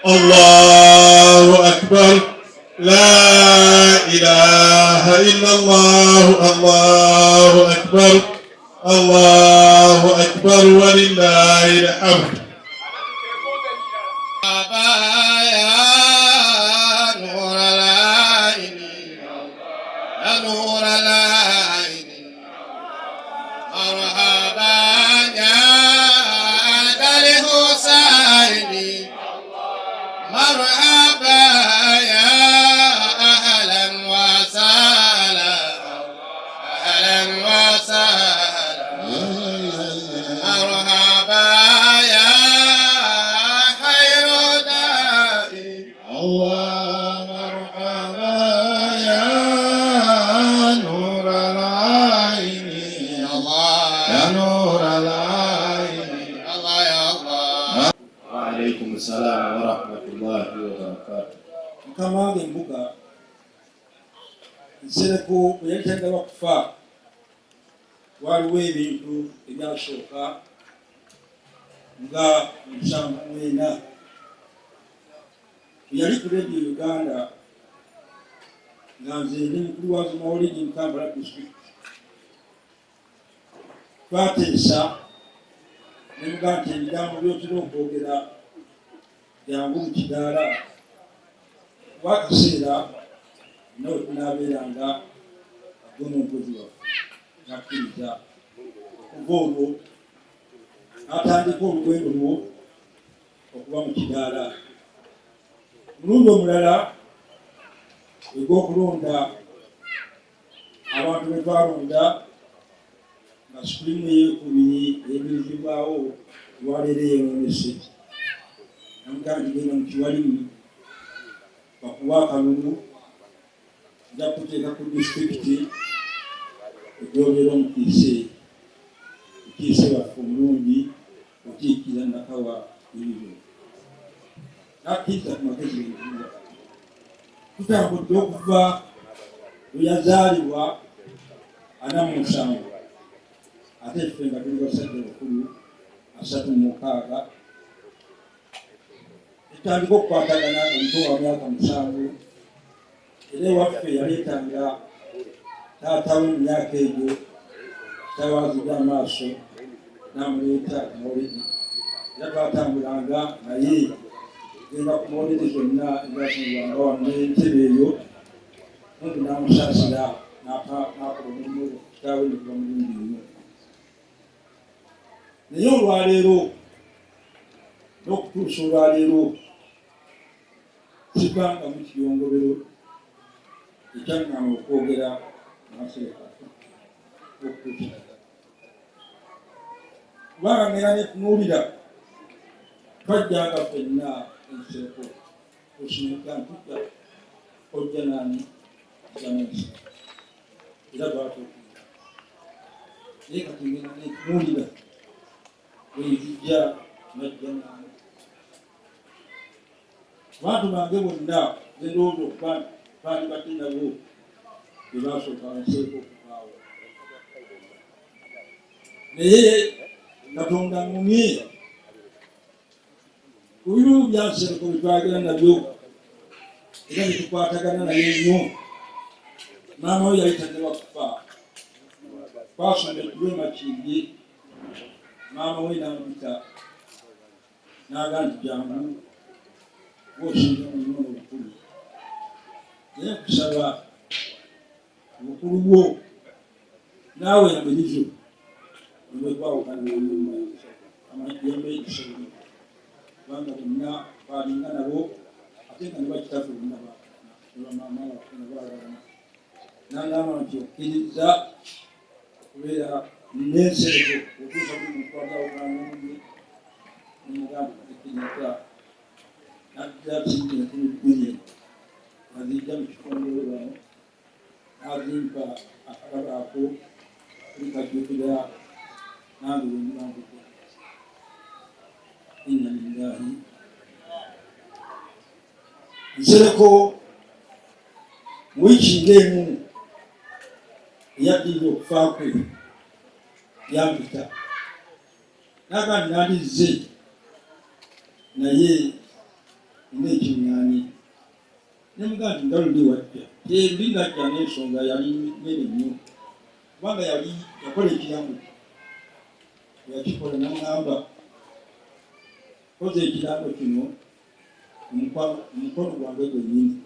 الله أكبر لا إله إلا الله الله أكبر الله أكبر ولله الحمد. Waalaikumsalam warahmatullahi wabarakatuh. Mukama wange mbuga nsereko bwe yali tagala kufa waliwo ebintu ebyasooka nga 1974 yali ku Radio Uganda nga nze ndi mukulu wa Mawulidi mu Kampala district. Twateesa nemuga nti ebigambo byotera okwogera jangu mu kidaala wakaseera nawe tunaabeeranga gwomukozi waffe nakkiriza okuva olwo n'atandika olugendo lwo okuba mu kidaala. Mulundi omulala egw'okulonda abantu be twalonda nga sukulimu ey'ekubiri eyemirizibwawo olwaleero eyononese namugamba ntigenda mu Kiwalimu bakuwa akalulu nja kuteeka ku disitulikiti egyobeera omukiise waffe omulungi okiikira Nakawa Ibiro nakkiriza ku magezi gentuwa tutambudde okuva lwe yazaalibwa 47 ate ffe nga tuli basajja bakulu 36 tutandika okukwatagana nga muto wa myaka 7 era ewaffe yaleetanga taata we mu myaka egyo tawaazibwa amaaso n'amuleeta Mawulidi era twatambulanga naye genda ku Mawulidi zonna ezasungibwanga wano n'entebe eyo mungu n'amusaasira n'akola omulimu kitaawe ne kuba mulungi nnyo. Naye olwaleero n'okutuusa olwaleero sibanga mu kiyongobero ekyaŋŋama okwogera amasereka okutuusa kubanga ngenda netunuulira twajjanga ffenna ensereko osinga ntujja ojja nani jamesi era twatuukira naye kati ngenda netunuulira bwezijja najja nani abantu bange bonna zendowooza okuba baali badde nabo bwe basooka bansereko okuvaawo naye Katonda ngumye ku birumu byansereko byetwagera nabyo era netukwatagana naye nnyo. Maama we yali tannaba kufa twasombe tulwe Makindye maama we n'amuyita n'aga nti jangu bw'osinga mu nnono obukulu naye nkusaba obukulu bwo naawe amirizo olwekwawukana n'enyumba yembe ekisolo kubanga bonna balinga nabo ate nga ne bakitaffe bonna bamaama waffe nabalagana nangamba nti okkiriza okubeera n'ensereko otuusa ku muntu agawukana n'omuli nemugamba ekkiriza najja kingi nekumi bbiri nazijja mu kitongole wano nazimpa akalaba ako kuli kajjukira nange wendibanguko inna lillahi. Nsereko mu wiiki ng'emu eyaddirira okufa kwe yampita nagandi nandizze naye ne mugandi ngaluli wajja tendi najja n'ensonga yali nene nnyo kubanga yali yakola ekirango yakikola namugamba koze ekirango kino omukono gwange gwennyini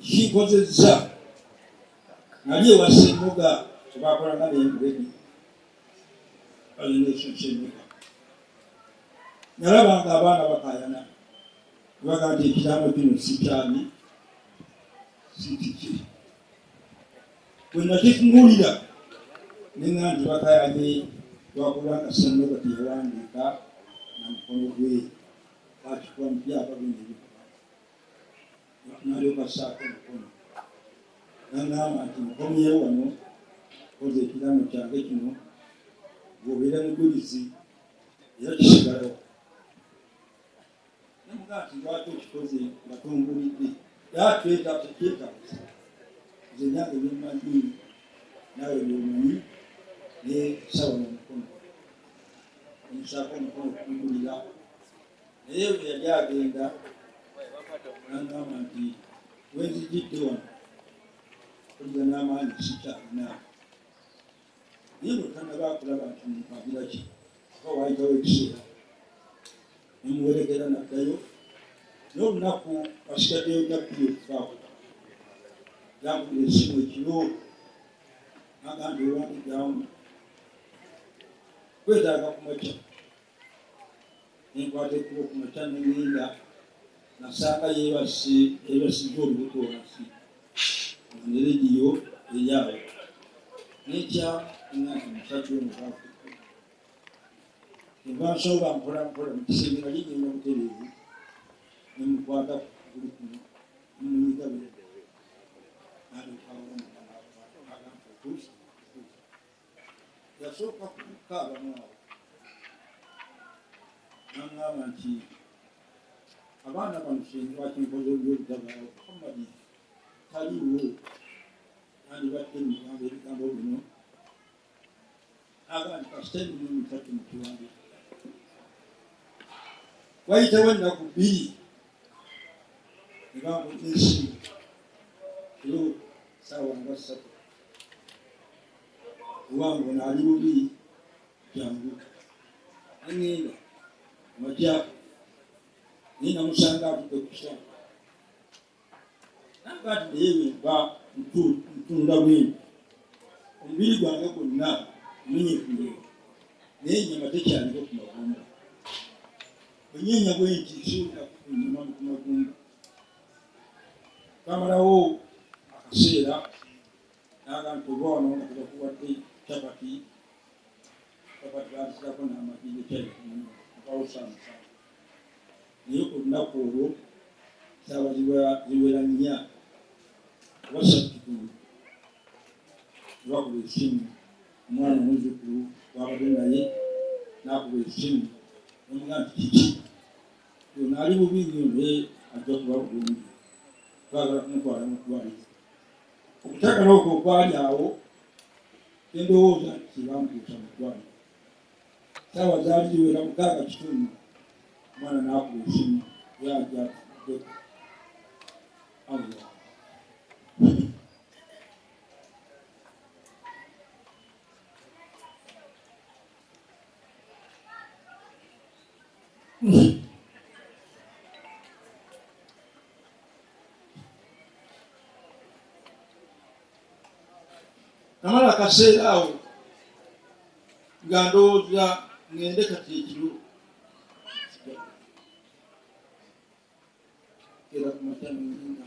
ekinkozezza nali ewasa emmoga tebakolanga n'embuledi balina ekyo emmoga nalabanga abaana bakayana baga nti ekirango kino sikyani sikiki bwe nakitunuulira nenga nti bakayanye lwakubanga semmoga teyawandiika na mukono gwe bakikuba mu byapa bino ebikuba nalyoka saako mukono nangamba nti mukomyewo wano koze ekirango kyange kino gwobeera mujulizi era kisigalawo namuga nti lwaki okikoze nga tongulidde yatweta tekyetabuza nze nyange byemanyi nawe byomanyi ne sawa nomukono omusaako omukono okungulira naye bwe yali agenda nangamba nti wenzijidde wano oliga n'amaanyi sikyalina naye bwetanaba kulaba nti mukagira ki oba wayitawo ekiseera nemuwerekera naddayo naye olunaku basigaddeyo nabbiri okufaako yangulira esimu ekiro nagambe ewandigamu kwetaaga kumakya nenkwata ekkubo kumakya nengenda nasanga yebasiza olubuto wansi nerediyo eryawo nekya engati musajja omugaafu enva nsoba mpolampola mukisenge nali ngenda butereevu nemukwata kuli kuno nemunyigabe yasooka kukaabamuawo nangamba nti abaana bano senwakinkoze byobutabawo Muhammadi taliwo nandibadde mugambo ebigambo bino aga nti kasiteni nimitatu mukiwandiiko wayitawo ennaku bbiri nebambuta esimu ero saawa nga 3 ewange naali bubi jangu nengenda makya naye namusanga atudde ku kitanda nagati naye bwemba ntunda bwembi omubiri gwange gwonna menyekuleo naye enyama tekyaliko ku magumba bwenyenya bwenti siwulira kunyama ku magumba kamalawo akaseera naga nti oba wano nga tebakuwadde capati bazirako n'amagine kyaiawosamusa naye ku lunaku olwo saawa ziwera 4 oba 3 bakuba esimu omwana omuzukulu wabadde naye nakuba esimu nomuga nti kiki yonaali bubi nnyo naye ajja kuba bulungi twagala kumutwala mutwaliza okutagala okwo okwali awo endowooza kibamutuusa mutwaliza saawa zaali ziwera 6:30 omwana nakuba esimu yaja Allah namala akaseera awo nga ndowooza ngende kati ekiro era kumatyanenga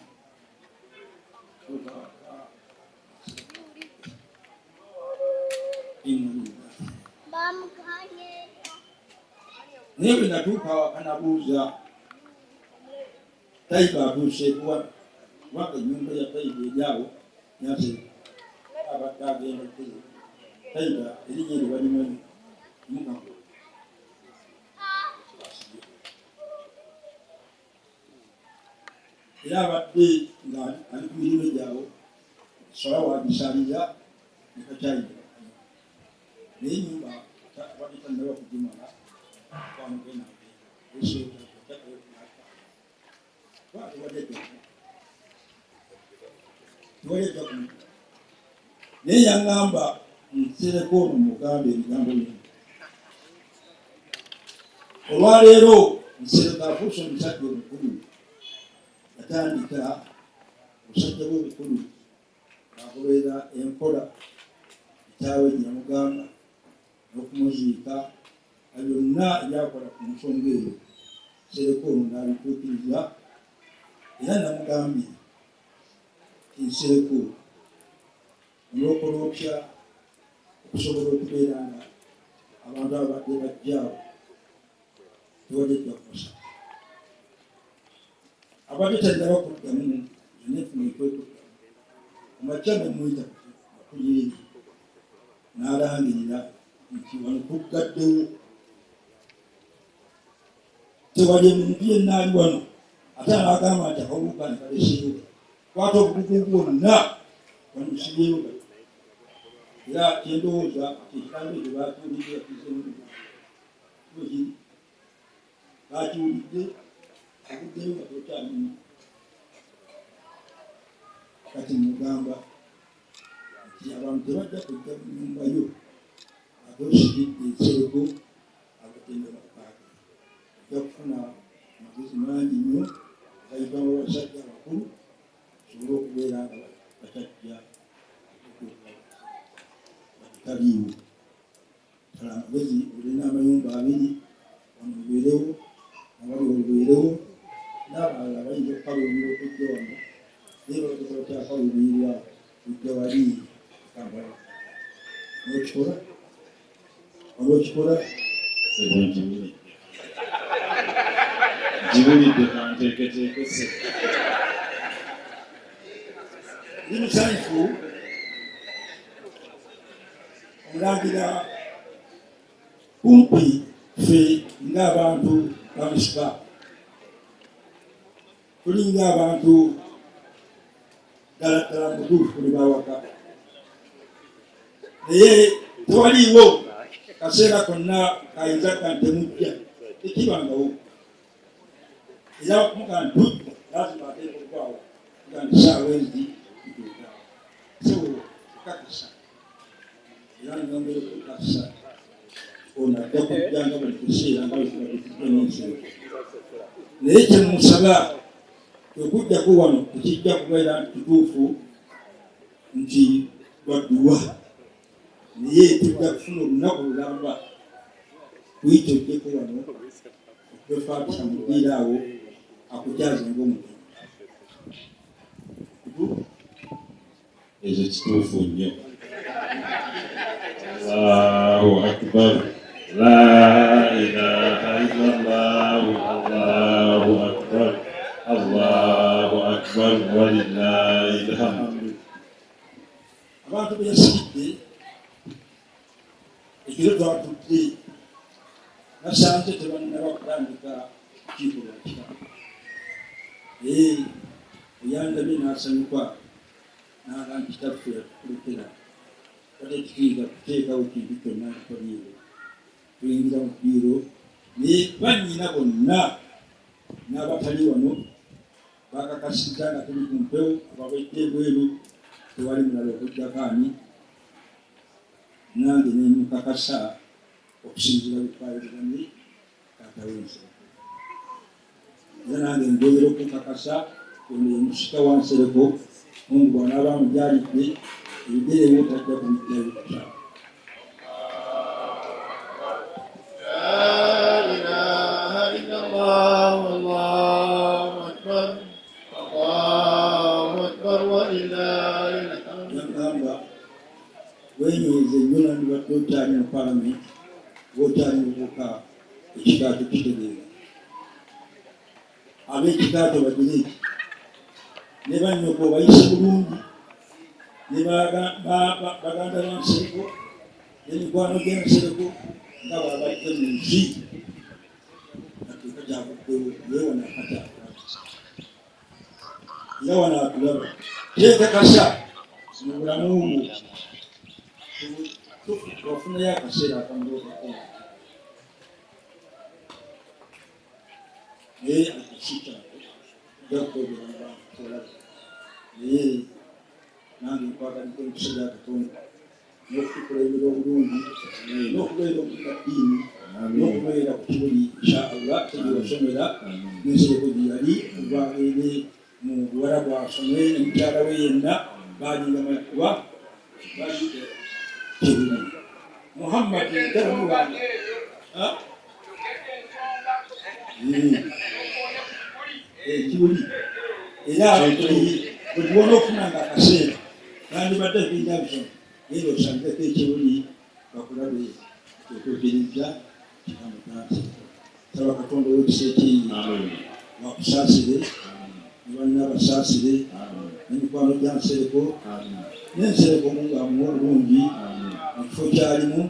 naye bwe natuuka wakanabuuza taiba atuuseekuwa kubanga ennyumba ya taiba eryawo nate abadde agenda taiba erinnya eryo balimanyi mugabo era abadde nga ali ku mirimu egyawo sola wagisaliza nekakyayiga naye nyumba abadde tanaba kugimala kwamugenda tiwaleta ku naye yaŋŋamba nsereko ono mugamba ebigambo bino. Olwaleero Nsereko afuuse omusajja omukulu, yatandika omusajja we omukulu agoberera enkola kitaawe gye yamugamba n'okumuziika byonna ebyakola ku nsonga eyo. Nsereko ono n'abituukiriza era namugambye nti Nsereko olwokola otya okusobola okubeera nga abantu abadde bajjaawo tewadejja kusa abadde tajjaba kuddamu yenefuna ekwekuddamu amakya nemuyita kulieri n'alangirira nti wano tuggaddewo tewali omuntu yenna ali wano ate n'agamba nti akawukane kaleseewo kwata obukugu bwonna wamusibeewo era kyendowooza ekigambo ekyo bakiwulidde yakizeemu bakiwulidde akuddeyo nga tokyalimu kati mugamba nti abantu tebajja kujja mu nnyumba yo ate osigidde Nsereko agatendera kukaage ojja kufuna amagezi mangi nnyo agayitwamu abasajja abakulu osobole okubeera nga batajja bataliiwo kala amagezi olina amayumba abiri wano lubeerewo abali olubeerewo n'abalala bayinza okukaluubira okujja wano naye balaga bakyakaluubirirwa kujja wali Kampala n'okikola waba okikola Jibulidde kanteeketeekese ndi musanyufu omulangira kumpi ffe ng'abantu bamusika tuli ng'abantu ddala mutuufu tuli bawaka naye tewaliiwo kaseera konna kayinza kantemujja tekibangawo era muga ntujja lazima ateeka okwawo nga ndisaawa ezi ntuuka so kakasa era nongere okukasa ono ajja kujjanga buli kiseera nga bwekibadde n'Ensereko naye kyemusaba okujjako wano tekijja kubeera kituufu nti badduwa naye tujja kufuna olunaku lulamba kuyita ojjeko wano okubefaatisa mudiira awo akukyaze ng'omutima ekyo kituufu nnyo. Allahu akbar, la ilaha illallah, Allahu akbar, Allahu akbar, walillahi alhamdu. abantu beyasigidde ekiro twatudde nasanze tebannaba kutandika kiiko lwakika naye oyandabye n'asanyuka naga nti kitaffe yatukulekera kate tukiiza kuteekawo kintu kyonna nkoliire tuyingira mu bbiiro naye bannyina bonna n'abatali wano bakakasizza nga tuli ku mpewo ababaidde ebweru tewali mulala okujjako ani nange nemukakasa okusinzira bikwayogeranye taatawe Nsereko era nange njogera okukakasa ono yemusika wa Nsereko Mungu bw'anaaba amujalidde ebigere byotajja kubijjayo kukyalo. Yagamba wenyweze nnyo nandibadde okyali mu palamenti wokyali mubuka ekikaato kitegeera ab'ekikaato bagire eki ne bannyoko bayise bulungi ne baganda ba Nsereko n'emikwano gy'Ensereko nga babadde mu nsi ateeka gyavuddewo naye wano akakyakula era wano atulaba teekakasa mu bulamu bwo wafunayo akaseera akamulokako naye akasita ojja kukogeranga naye nange nkwagalidde emikisa gya Katonda n'okutukulembera obulungi n'okubeera omugaddiini n'okubeera ku kibuli inshaallah kyegyeosomera n'ensereko gye yali olwabeere mu buwala bwasome ne mukyala we yenna baalinga kuba bali kibuli Muhammad galamulanga kibuli era bwe tubona ofunanga akaseera nandibadde binda bisoma naye osangeko ekibuli bakulabe ekyokwekiriza kikamutasi saba Katonda owekisa ekingi bakusaasire ne banna basaasire n'emikwano gya Nsereko n'Ensereko mungamuwa obulungi mu kifo kyalimu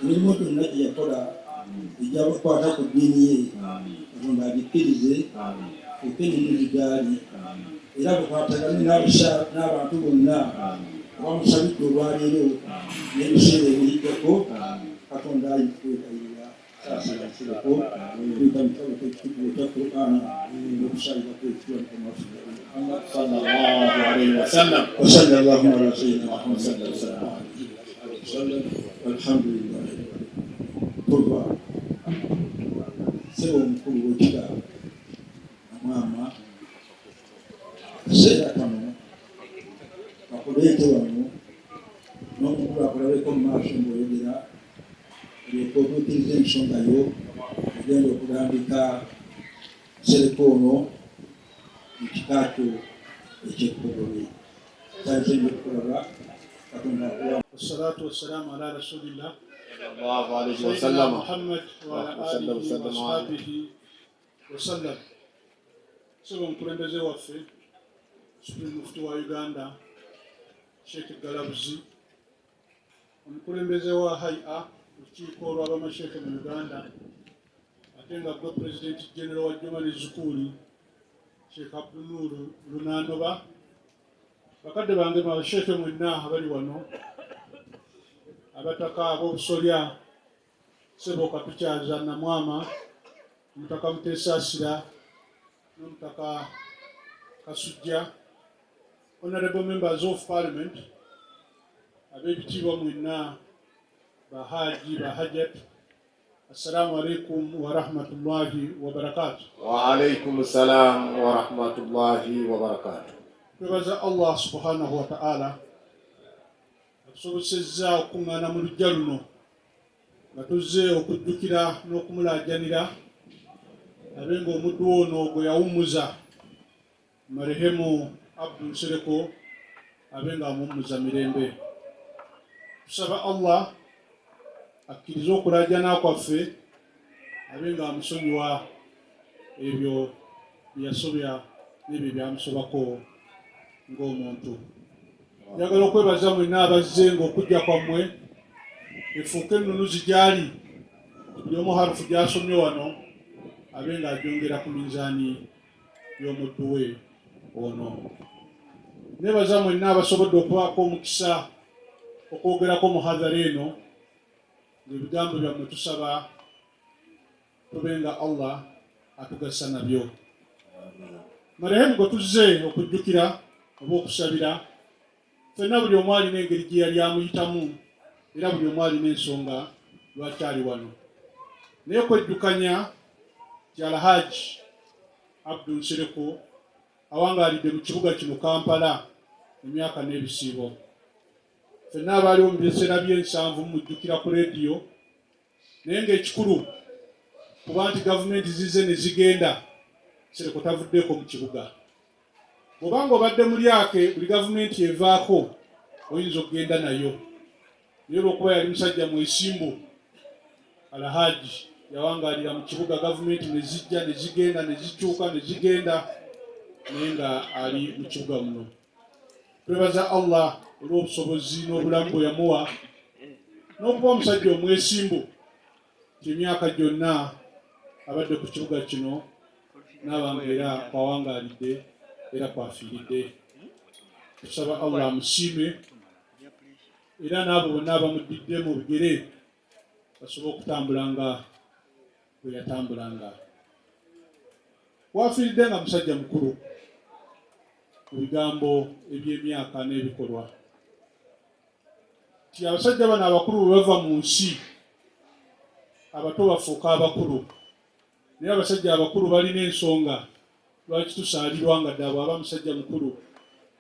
emirimu gyonna gye yakola ejja bakwata ku ddiini ye Katonda agikkirize eke n'emizi gyali era bukwatagane n'abantu bonna abamusabidde olwaleero n'ebiseera ebiriddeko Katonda ayitwekayirira saasira Nsereko twita mukabo kyekitukuo kya Qur'an n'okusalirako ekitwalika mwaffe Muhammad sallallahu alaihi wasallam wa sallallahu ala sayyidina Muhammad sallallahu alaihi wasallam walhamdulillah tulwa sebo omukulu w'ekika namwama akaseera kano bakuleete wano n'omukulu akulabeko mu maaso ng'oyogera olyoka otuukiriza ensonga yo ogenda okulambika Nsereko ono mu kika kyo ekyekkogobe kyalizenga okukulaba Katonda akuwa. Wassalatu wassalamu ala rasulillah sallallahu alaihi Sayyidina wasallam Muhammad wa ala alihi wa ashabihi wasallam. Sebo omukulembeze waffe Supreme Mufti wa Uganda Sheikh Galabuzi, omukulembeze wa hai'a olukiiko olw'abamasheeke mu Uganda ate nga gwe President General wa Jomani Zukuli Sheikh Abdul Nur Lunanoba, bakadde bange mabasheeke mwenna abali wano, abataka ab'obusolya Sebo Katukyaza Namwama, Omutaka Mutesaasira n'Omutaka Kasujja, Honorable Members of Parliament, ab'ebitiibwa mwenna, Bahaji Bahajat, assalamu alaikum wa rahmatullahi wa barakatuh. Wa alaikum salam wa rahmatullahi wa barakatuh. Twebaza Allah subhanahu wa ta'ala atusobosezza okuŋŋaana mu luggya luno nga tuzze okujjukira n'okumulaajanira abenga omuddu ono gwe yawummuza marehemu Abdul Nsereko abenga amuwummuza mirembe. Tusaba Allah akkirize okulaajana kwaffe abenga amusonyiwa ebyo byeyasobya n'ebyo byamusobako ng'omuntu. Njagala okwebaza mwenna abazze ng'okujja kwammwe efuuke ennunuzi gyali buli omu harufu gy'asomye wano abenga agyongera ku minzaani y'omuddu we ono. Nebaza mwenna abasobodde okubaako omukisa okwogerako muhadhara eno ng'ebigambo byammwe tusaba tubenga Allah atugasa nabyo. Marehemu gwe tuzze okujjukira oba okusabira, ffenna buli omu alina engeri gye yali amuyitamu era buli omu alina ensonga lwakyali wano. Naye kwejjukanya ti Alhaji Abdul Nsereko awangaalidde mu kibuga kino Kampala emyaka n'ebisiibo. Ffenna abaaliwo mu biseera by'ensanvu mujjukira ku leediyo, naye ng'ekikulu kuba nti gavumenti zize ne zigenda, Nsereko tavuddeeko mu kibuga. Bw'obanga obadde mu lyake buli gavumenti evaako oyinza okugenda nayo, naye olw'okuba yali musajja mwesimbu, Alhaji yawangaalira mu kibuga, gavumenti ne zijja ne zigenda ne zikyuka ne zigenda, naye nga ali mu kibuga muno. Twebaza Allah olw'obusobozi n'obulamu bwe yamuwa n'okuba omusajja omwesimbu nti emyaka gyonna abadde ku kibuga kino n'abanga era kwawangaalidde era kwafiiridde. Tusaba Allah amusiime era n'abo bonna abamuddidde mu bigere basobola okutambulanga bwe yatambulanga. Wafiiridde nga musajja mukulu, mu bigambo eby'emyaka n'ebikolwa. Ti abasajja bano abakulu bwe bava mu nsi, abato bafuuka abakulu. Naye abasajja abakulu balina ensonga lwaki tusaalirwa nga ddala bw'aba musajja mukulu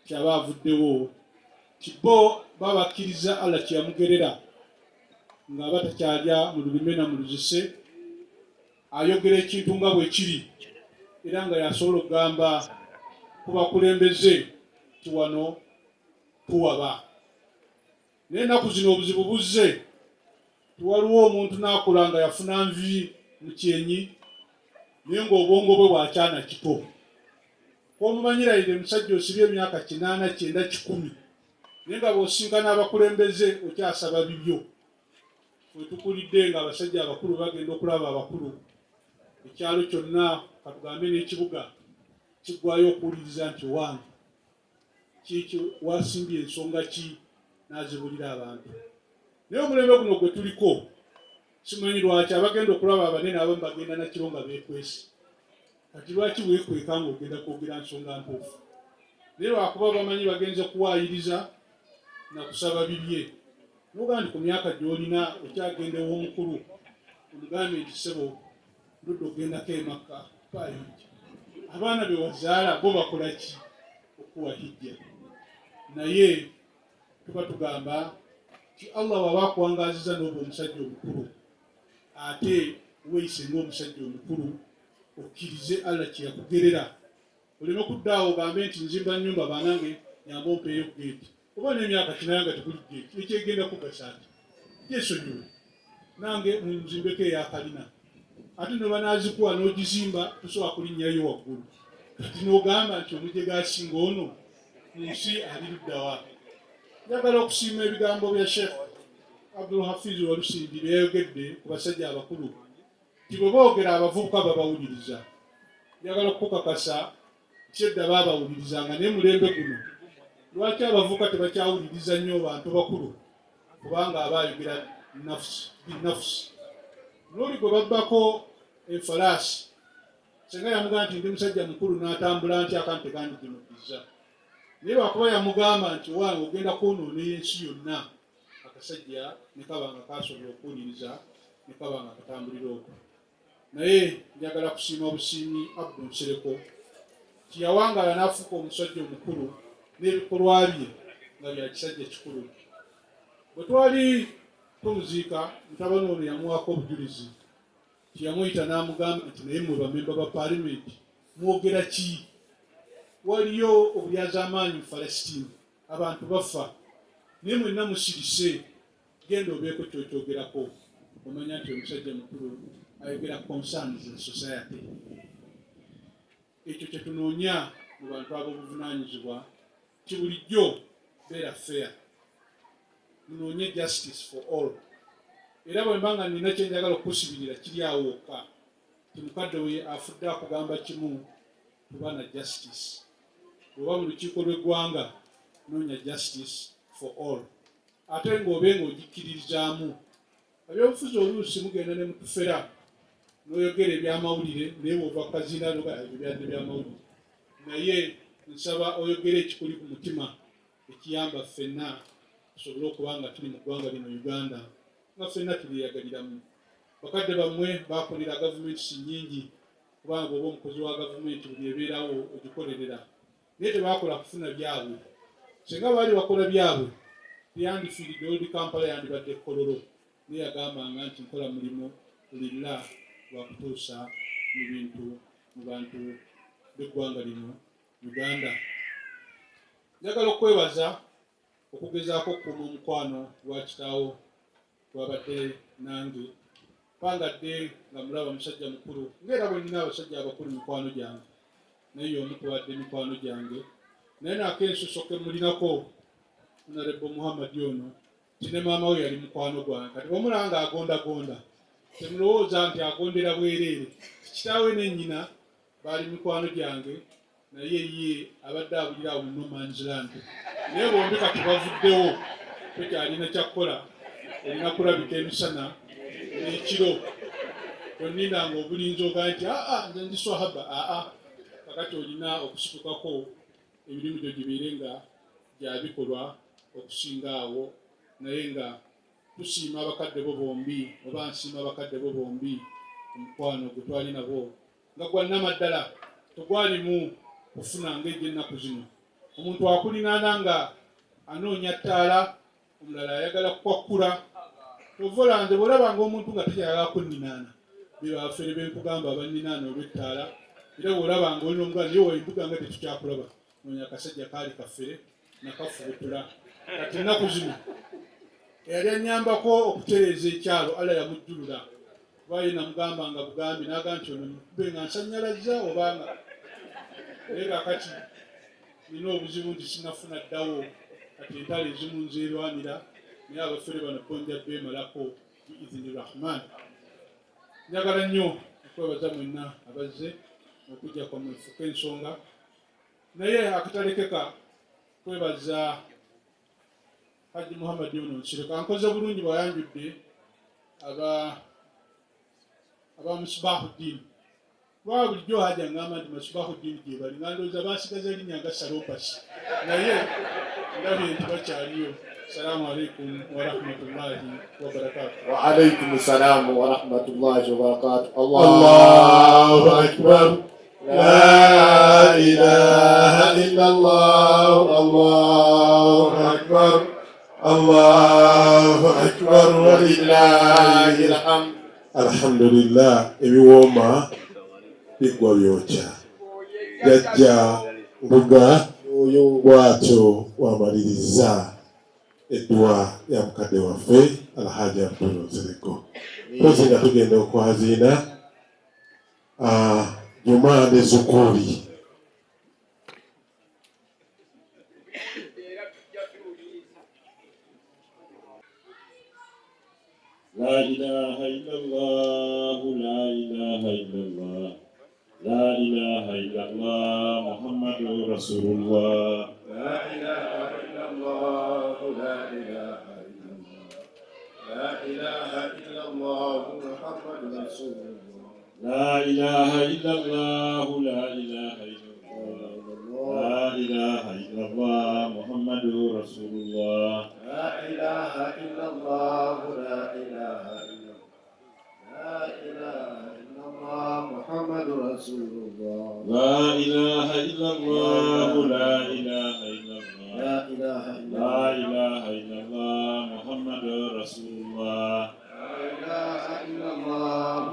kyaba avuddewo, ti bo babakkiriza Allah kye yamugerera ng'aba takyalya mu lulime na mu luzise, ayogera ekintu nga bwe kiri era nga yasobola okugamba ku bakulembeze ti wano tuwaba. Naye ennaku zino obuzibu buzze, tiwaliwo omuntu n'akula nga yafuna nvi mu kyenyi naye ng'obwongo bwe bwakyana kito. Kw'omumanyirayire musajja osibye emyaka 8, 9, 10 naye nga bw'osinkana abakulembeze okyasaba bibyo. Fwe tukulidde nga abasajja abakulu bagenda okulaba abakulu, ekyalo kyonna katugambe n'ekibuga kiggwayo okuwuliriza nti wange kiki wasimbye ensonga ki n'azibulira abantu. Naye omulembe guno gwe tuliko simanyi lwaki abagenda okulaba abanene abamu bagenda nakiro nga beekwese. Kati lwaki weekweka ng'ogenda kwogera nsonga ntuufu? Naye lwakuba bamanyi bagenze kuwaayiriza na kusaba bibye. Noga nti ku myaka gy'olina okyagendewo omukulu omugambe nti ssebo ndudde ogendako emakka payonja. Abaana be wazaala bo bakola ki okuwa hijja? Naye tuba tugamba ti Allah bw'aba akuwangaaziza n'oba omusajja omukulu, ate weeyise ng'omusajja omukulu, okkirize Allah kye yakugerera. Oleme kuddaawo ogambe nti nzimba nnyumba banange nyamba ompeeyo geeti, oba n'emyaka kinayanga tekuli geeti, ekyegenda kugasa ati gyesonyiwe nange munzimbeko eyakalina, ate ne banaazikuwa n'ogizimba tosobola kulinnyayo waggulu. Kati n'ogamba nti omujega asinga ono mu nsi ali luddawa? Njagala okusiima ebigambo bya Sheikh Abdul Hafiz Walusindi bye yayogedde ku basajja abakulu, ti bwe boogera abavubuka babawuliriza. Njagala okukakasa kyedda baabawulirizanga, naye mulembe guno lwaki abavubuka tebakyawuliriza nnyo bantu bakulu? Kubanga abaayogera binafusi. N'oli gwe babbako enfalaasi, senga yamugamba nti ndi musajja mukulu n'atambula ntya akantu tegandigimuddiza. Naye lwakuba yamugamba nti wange ogenda kwonoona ensi yonna, akasajja ne kaba nga kasobola okuwuliriza ne kaba nga katambulira okwo. Naye njagala kusiima obusiimi Abdul Nsereko ti yawangaala n'afuuka omusajja omukulu n'ebikolwa bye nga bya kisajja kikulu. Bwe twali tumuziika mutabani ono yamuwaako obujulizi, tiyamuyita n'amugamba nti naye mwe bamemba ba paalamenti mwogera ki? Waliyo obulyazaamaanyi mu Falesitini, abantu bafa, naye mwenna musirise, genda obeeko kyokyogerako. Omanya nti omusajja mukulu ayogera concerns in society. Ekyo kyetunoonya mu bantu ab'obuvunaanyizibwa ti bulijjo beera fair, munoonye justice for all. Era bwe mbanga nina kyenjagala okukusibirira kiri awo wokka, ti mukadde we afudde akugamba kimu, tuba na justice. Bw'oba mu lukiiko lw'eggwanga noonya justice for all, ate ng'obe ng'ogikkiririzaamu. Ebyobufuzi oluusi mugenda ne mutufera n'oyogera ebyamawulire, naye bw'ova ku kazinda ebyo byadde byamawulire. Naye nsaba oyogere ekikuli ku mutima ekiyamba ffenna tusobole okuba nga tuli mu ggwanga lino Uganda nga ffenna tulyeyagaliramu. Bakadde bammwe baakolera gavumenti si nnyingi, kubanga oba omukozi wa gavumenti buli ebeerawo ogikolerera, naye tebaakola kufuna byabwe. Singa baali bakola byabwe teyandifiiridde Old Kampala, yandibadde Kololo. Naye yagambanga nti nkola mulimu lillah gwa kutuusa mu bantu b'eggwanga lino Uganda. Njagala okwebaza okugezaako okukuuma omukwano gwa kitaawo gwabadde nange. Mpangadde nga mulaba musajja mukulu, ng'era bwe nina abasajja abakulu mikwano gyange, naye omu tubadde mikwano gyange. Naye nakensuso ke mulinako Honorable Muhammad ono, ti ne maama we yali mukwano gwange. Kati bw'omulaba ng'agondagonda temulowooza nti agondera bwereere. Kitaawe ne nnyina baali mikwano gyange, naye ye abadde abulira awo mu No Man's Land. Naye bombi kati bavuddewo, tokyalina kyakkola, olina kulabika emisana n'ekiro. Tonninanga obulinzi ogaa nti nze ndi swahaba. Kakati olina okusitukako emirimu gyo gibeere nga gyabikolwa okusinga awo, naye nga tusiima abakadde bo bombi oba nsiima abakadde bo bombi omukwano gwe twali nabo nga gwannamaddala tegwalimu kufuna ng'egy'ennaku zino. Omuntu akulinaana nga anoonya ttaala, omulala ayagala kukwakkula. Tovolanze bw'olabanga omuntu nga tekyayagala kunninaana, be bafere benkugamba abanninaana olw'ettaala, era bw'olabanga olina omugala naye wembuga nga tetukyakulaba, noonya akasajja kaali kaffere nakafubutula. Kati ennaku zino eyali annyambako okutereeza ekyalo Allah yamujjulula, kuba ye namugamba nga bugambi n'agamba nti ono mukube nga nsannyalazza obanga, naye kaakati nina obuzibu nti sinafuna ddawo, kati entalo ezimu nzeerwanira, naye abafere bano bojja beemalako biizini rahman. Njagala nnyo okwebaza mwenna abazze okujja kwa mwefuka ensonga, naye akatalekeka kwebaza Haji Muhammad ono Nsirika. Nkoze bulungi bwayanjudde aba Musbahuddin. Lwa bulijjo Haji aŋŋamba nti Musbahuddin gye bali, nga ndowooza baasigaza erinnya nga Salopasi, naye ndabye nti bakyaliyo. Assalamu alaikum warahmatullahi wabarakatuh. Wa alaikum assalam wa rahmatullahi wa barakatuh. Allahu akbar. La ilaha illallah. Allahu akbar. Allahu akbar walillahi alhamd. Alhamdulillah, ebiwooma bigwa byokya. Jajja Mbuga bw'atyo wamaliriza eddwa ya mukadde waffe Alhaji Abdul Nsereko. Tuzi nga tugenda okwaziina Juma ne Zukuri. La ilaha illallah, la ilaha illallah, la ilaha illallah, Muhammadur Rasulullah. La ilaha illallah, la ilaha illallah, la ilaha illallah, Muhammadur Rasulullah. La ilaha illallah, la ilaha illallah, la ilaha illallah, Muhammadur Rasulullah. La ilaha illallah, la ilaha illallah, la ilaha illallah, Muhammadur Rasulullah. La ilaha illallah, la ilaha illallah, La ilaha la ilaha illallah, Muhammadur Rasulullah. La ilaha illallah,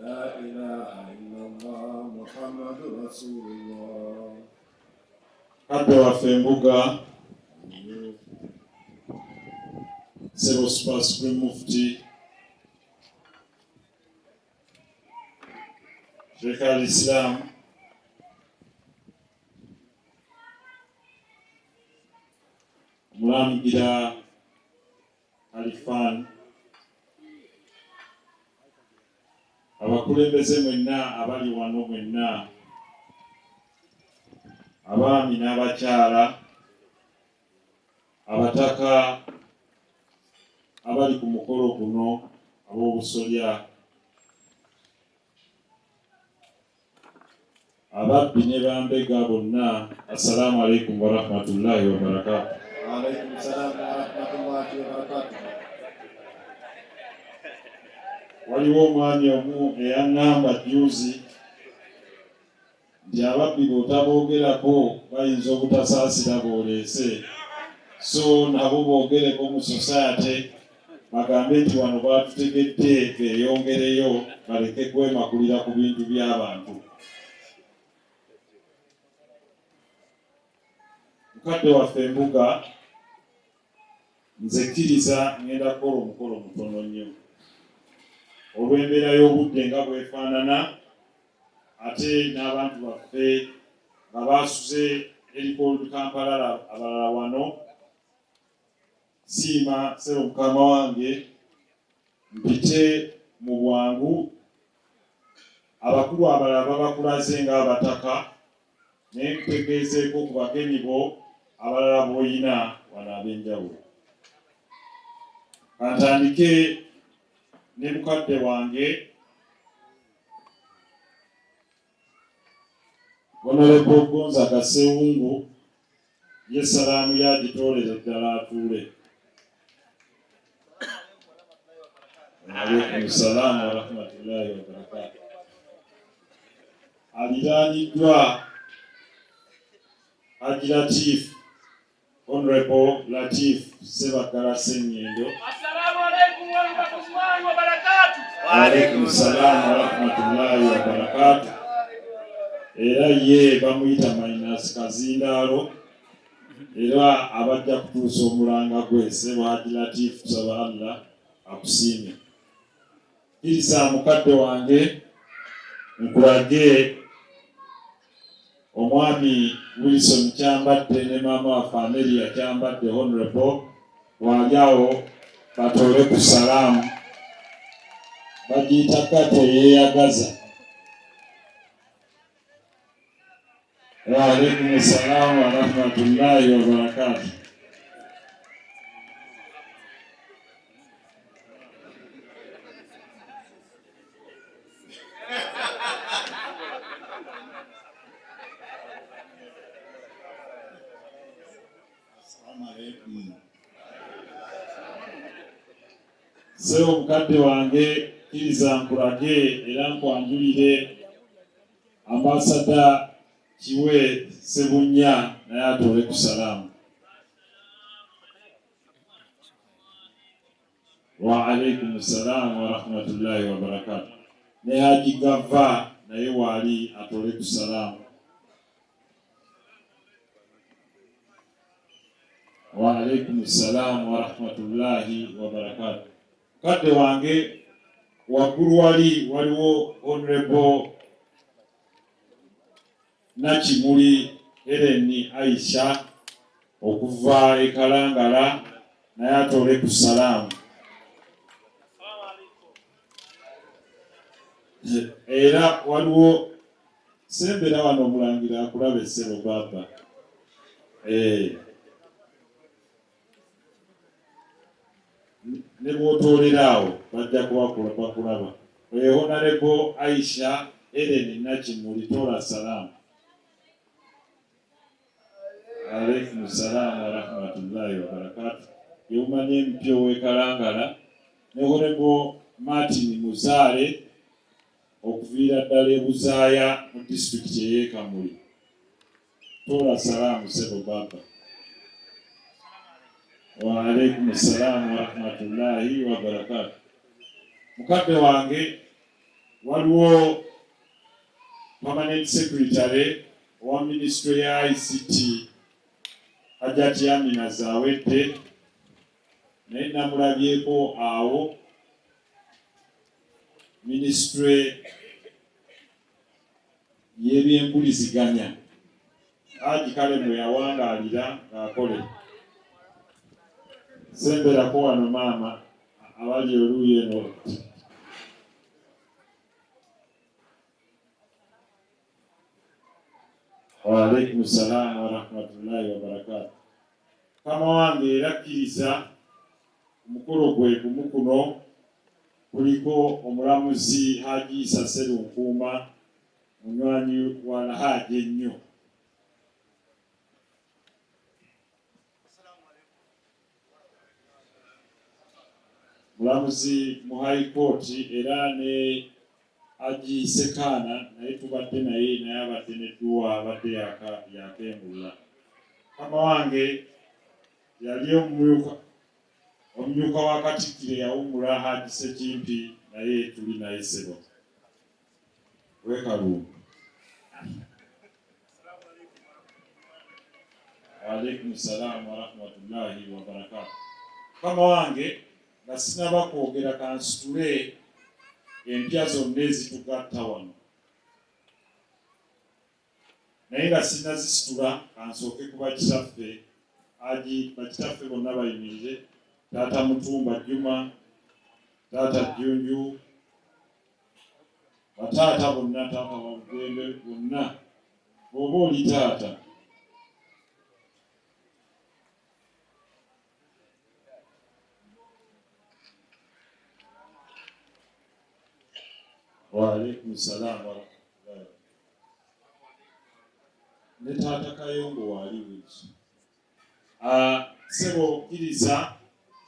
la ilaha illallah, Muhammadur Rasulullah. Kadde waffe Mbuga, Sebo Super Supreme Mufti Sheikh al-Islam Mulangira Alifan, abakulembeze mwenna abali wano mwenna, abaami n'abakyala, abataka abali ku mukolo guno, ab'obusolya, ababbi ne bambega bonna, assalamu alaikum warahmatullahi wabarakatuh. Wa alaikum assalam wa rahmatullahi wa barakatuh. Waliwo omwami omu eyaŋŋamba juzi nti ababbi bw'otaboogerako bayinza obutasaasira b'oleese, so nabo boogereko mu society bagambe nti wano baatutegedde beeyongereyo baleke kwemakulira ku bintu by'abantu. Mukadde waffe Mbuga, nze kkiriza ngenda kukola omukolo mutono nnyo olw'embeera y'obudde nga bwefaanana, ate n'abantu baffe nga baasuze erikold Kampala abalala wano. Siima Sebo mukama wange mpite mu bwangu, abakulu abalala babakulaze ng'abataka, naye nkutegeezeeko ku bagenyi bo abalala b'oyina wano ab'enjawulo. Kantandike ne mukadde wange Honorable Gonza Kasewungu ye salaamu yagitoolera ddala atuule. Alaikum salaam wa rahmatullahi wa barakatuh. Aliraaniddwa Haji Latif, Honorable Latif Sebagala Ssenyendo. Assalamu alaikum wa rahmatullahi wa barakatuh. Wa alaikum salaam wa rahmatullahi wa barakatuh. Era ye bamuyita Minus Kazindaalo. Era abajja kutuusa omulanga gwe Ssebo Haji Latif, tusaba Allah akusiime. Kkiriza mukadde wange nkulage omwami Wilson Kyambadde ne maama waffe Amelia Kyambadde Honorable waaliawo batoole ku salaamu. Bagiyita kata yeeyagaza. Wa alaikum salaam wa rahmatullahi wa barakatuh. Sebo mukadde wange kkiriza nkulage era nkwanjulire Ambassador Kiwe Sebunya naye atoole ku salaamu. Wa alaikum salaam wa rahmatullahi wa barakatuh. Ne Haji Gava naye waali atoole ku salaamu. Wa alaikum salaam wa rahmatullahi wa barakatuh. Kadde wange waggulu waliwo Honorable Nakimuli Helen Aisha okuva e Kalangala naye atoole ku salaamu. Era waliwo sembera wano omulangira akulaba essebo baba. Ne bw'otoolerawo bajja bakulaba. Honorable Aisha Helen Nakimuli toola salaamu. Alaikum salaam wa rahmatullahi wa barakatuh. Yeumanye mpyo w'e Kalangala ne Honorable Martin Muzaale okuviira ddala e Buzaaya mu disitulikiti ey'e Kamuli. Toola salaamu Ssebo baba. Wa alaikum salaam wa rahmatullahi wa barakatuh. Mukadde wange waliwo Permanent Secretary wa Ministry ya ICT Hajati Amina Zawedde naye namulabyeko awo Ministry y'ebyempuliziganya Haji Kalemu yawangaalira ng'akole. Semberako wano maama abali oluuyi eno. Wa alaikum salaam wa rahmatullahi wa barakatuh. Kama wange era kkiriza omukolo gwe gumu kuno kuliko omulamuzi Haji Issa Sserunkuuma munywanyi wa Alhaji ennyo. Mulamuzi mu High Court era ne Haji Sekana naye tubadde naye abadde nedduwa abadde yakembula. Kama wange yali omumyuka wa Katikkiro yawummula Haji Ssekimpi naye tuli naye Ssebo. Weekalumu. Wa alaikum salaam wa rahmatullahi wa barakatuh. Kama wange nga sinaba kwogera kansitule empya zonna ezitugatta wano. Naye nga sinazisitula kansooke ku bakitaffe bakitaffe bonna bayimirire. Taata Mutumba Juma, Taata Jjunju, bataata bonna, taata Wabugembe bonna, bw'oba oli taata. Wa alaikum salaam wa rahmatullahi. ne taata Kayongo wali Wilson. Sebo kkiriza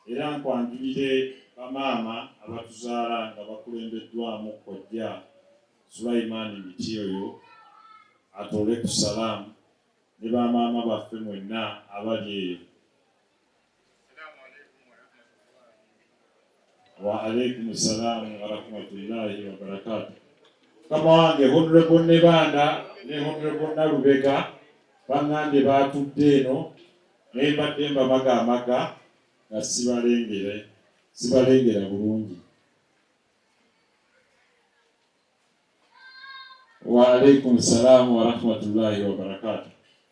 era nkwanjulire bamaama abatuzaala nga bakulembeddwamu kojja Sulaiman Mitiyoyo atole ku salaamu ne bamaama baffe mwenna abali eyo. Wa alaikum salaam wa rahmatullahi wa barakatuh. Kama wange Honorable Nebanda ne Honorable Nalubega bangambye batudde eno naye mbadde mbabaga amaga nga sibalengera bulungi. Wa alaikum salaam wa rahmatullahi wa barakatuh.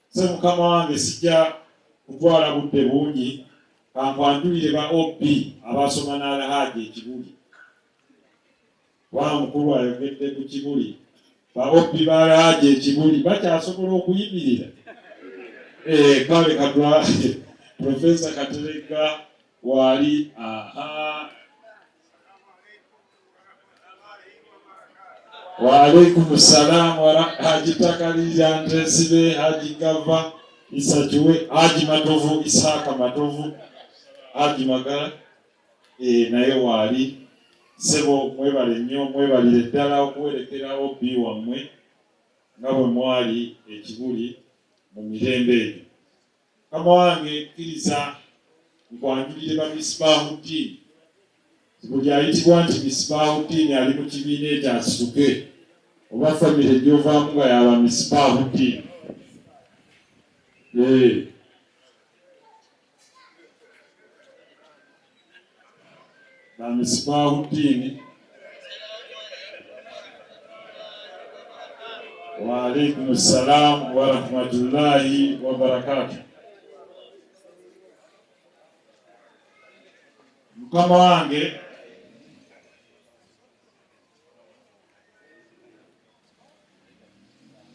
Se mukama wange sijja kutwala budde bungi kankwanjulire ba OP abasoma n'Alhaji Ekibuli. Wa mukulu ayogedde ku Kibuli. Ba OP b'Alhaji Ekibuli bakyasobola okuyimirira. Kale katwa Professor Katerega wali Wa alaikum salaam wa Haji Takalili Andresibe, Haji Gava Isajuwe, Haji Matovu Isaka Matovu, Haji Magala naye wali. Sebo mwebale nnyo, mwebalire ddala okuwerekera OP wammwe nga bwe mwali Ekibuli mu mirembe egyo. Kama wange kkiriza nkwanjulire ba Misbahuddin. Buli ayitibwa nti Misbahuddin ali mu kibiina ekyasituke oba famire gy'ovaamu nga yaba Misbahuddin. Ba Misbahuddin. Wa alaikum salaam wa rahmatullahi wa barakatuh. Mukama wange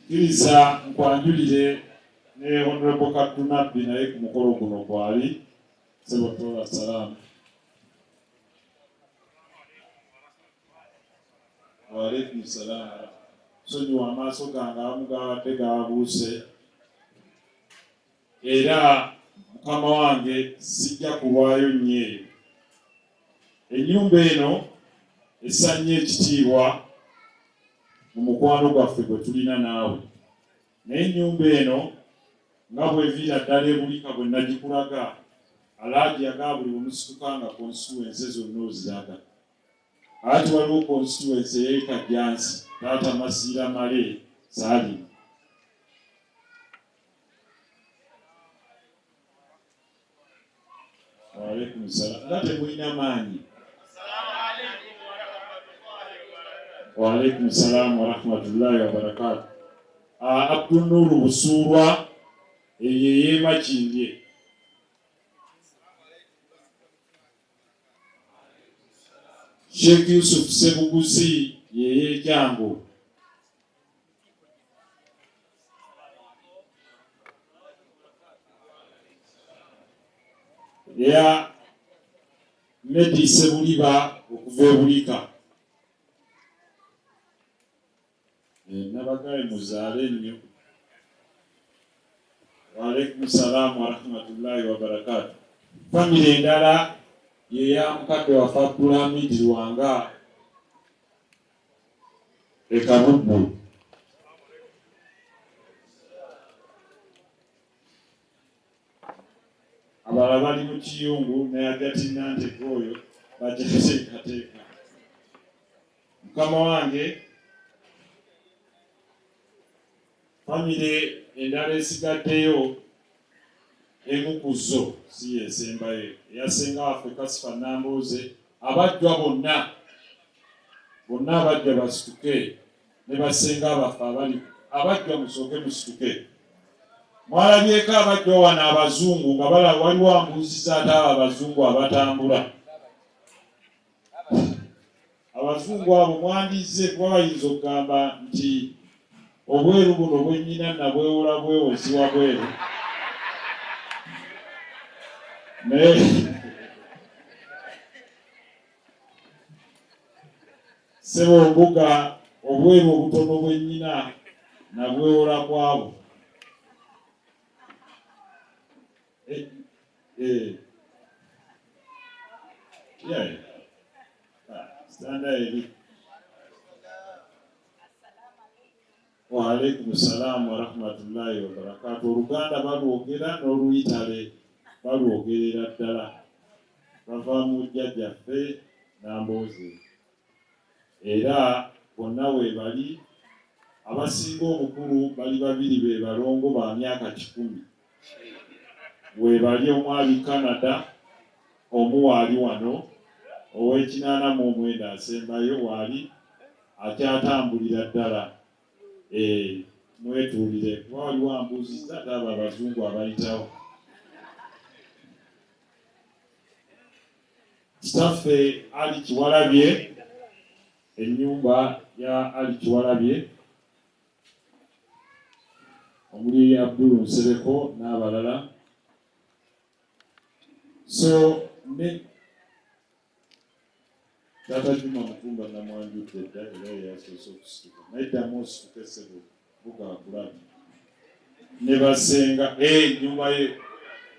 kkiriza nkwanjulire ne Honorable Kadunabbi naye ku mukolo guno kwali. Sebo tola salaamu. Wa alaikum salaam. Sonyiwa amaaso gange awamu gabadde gabuuse era mukama wange sijja kulwayo nnyo eyo. Ennyumba eno esanye ekitiibwa mu mukwano gwaffe gwe tulina naawe. Naye ennyumba eno nga bweviira ddala ebulika bwe nagikulaga, Alhaji yagaa buli bumusituka nga constituency zonna oziraga. Ati waliwo constituency ey'Ekajjansi taata Masiira Male Saali. Wa alaikum salaam. Nga temulina maanyi. Wa alaikum salaam wa rahmatullahi wa barakatuh. Abdul Nuru Busurwa yeye Makindye. Sheikh Yusuf Sebuguzi yeye Kyango. Ya Medi Sebuliba okuva ebulika. Nabagaye muzaale nnyo. Wa alaikum salaam wa rahmatullahi wa barakatuh. Family endala yeya mukadde wa Abdulhamid Lwanga Ekabubbu. Abalala bali mu Kiyungu naye agati Nanteko oyo bateekateeka. Mukama wange famire endala esigaddeyo emukuzo si yesembayo eyasenga waffe Kasifa Nambuuze abajjwa bonna abajjwa basituke ne basenga abaffe abajjwa musooke musituke. Mwalabyeko abajjwa wano abazungu nga waliwo ambuuziza ate abo abazungu abatambula. Abazungu abo mwandize kuba bayinza okugamba nti obweru buno bwennyina nabwewola bwewozibwa bweru. Naye sebo mbuga obweru obutono bwennyina nabwewola kwabo. Yeah. Standard. Wa alaikum salam wa rahmatullahi wa barakatuh. Oluganda balwogera n'Oluyitale balwogerera ddala. Bava mu jjajjaffe Nambooze. Era bonna we bali abasinga obukulu bali babiri be balongo ba myaka 10. We bali omwali Canada, omu waali wano, ow'ekinaana asembayo waali akyatambulira ddala. Mwetuulire wali wambuuzizza aba abazungu abayitawo. Kitaffe Ali Kiwalabye, ennyumba ya Ali Kiwalabye, omuli Abdul Nsereko n'abalala. So ne Tata Juma Mutumba namwanjudde dda era yasoose okusituka. Naye ddamu osituke ssebo bugakulabi. Ne basenga ennyumba ye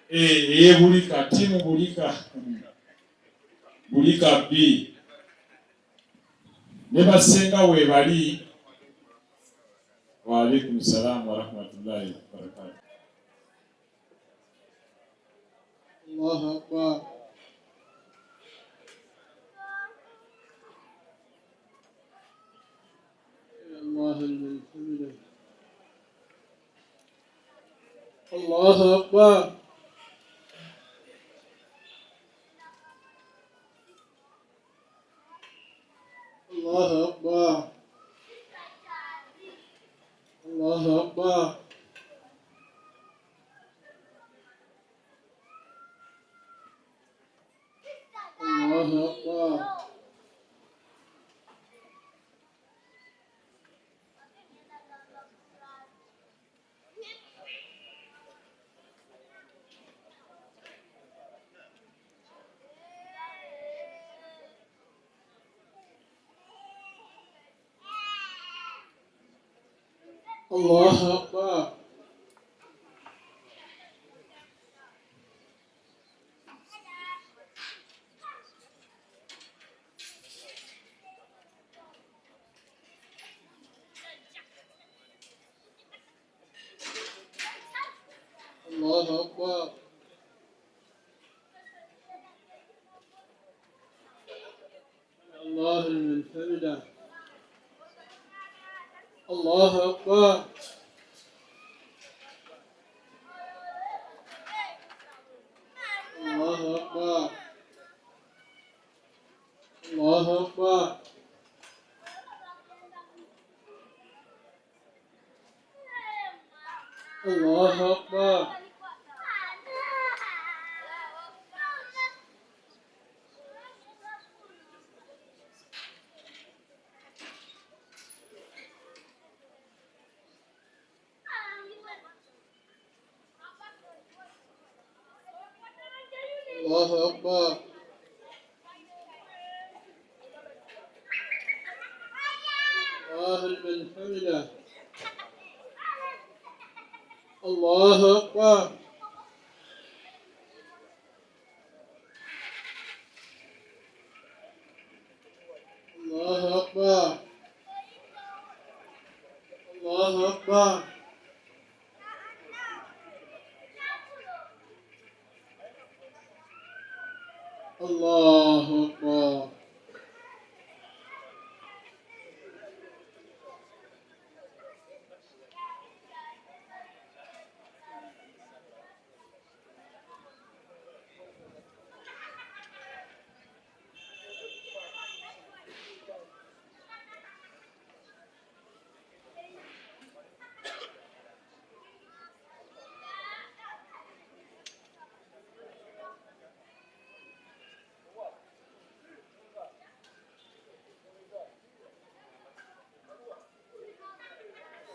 ey'Ebulika, ttiimu Bulika B. Ne basenga we bali. Wa alaikum salam wa rahmatullahi wa barakatuh. Allahu Akbar. الله لمن حمده. الله أكبر. الله أكبر. الله أكبر. الله أكبر. الله أكبر. الله أكبر. الله لمن حمده. الله أكبر. الله أكبر. الله أكبر. الله أكبر. الله أكبر. الله لمن حمده. الله أكبر. الله أكبر. الله أكبر. الله أكبر.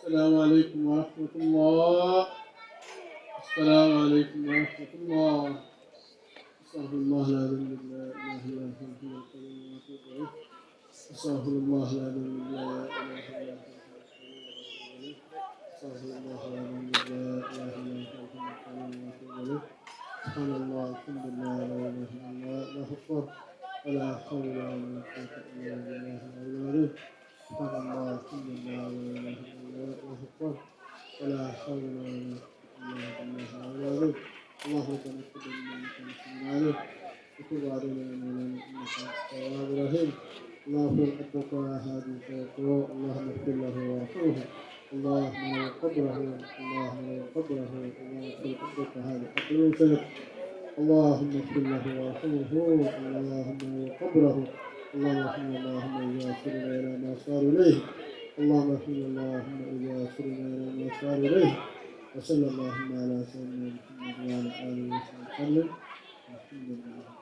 السلام عليكم ورحمة الله. السلام عليكم ورحمة الله. أستغفر الله العظيم لا إله إلا هو الحي القيوم وأتوب إليه. أستغفر الله العظيم لا إله إلا هو أستغفر الله العظيم لا إله إلا هو الحي القيوم وأتوب إليه. سبحان الله الحمد لله لا اله الا الله الله اكبر ولا حول ولا قوه الا بالله العلي العظيم سبحان الله الحمد لله لا اله الا الله الله اكبر ولا حول ولا قوه الا بالله العلي العظيم اللهم تنقل منك مسلم عليك وتب علينا انك انت التواب الرحيم اللهم ربك هادي فيقول اللهم اغفر له وارحمه اللهم لو قبره اللهم لو قبره اللهم اغفر ربك هذا قبر سلك اللهم اغفر له وارحمه اللهم لو قبره اللهم اللهم اذا سرنا الى ما صار اليه اللهم اغفر اللهم اذا سرنا الى ما صار اليه وصلى اللهم على سيدنا محمد وعلى اله وصحبه وسلم الحمد لله.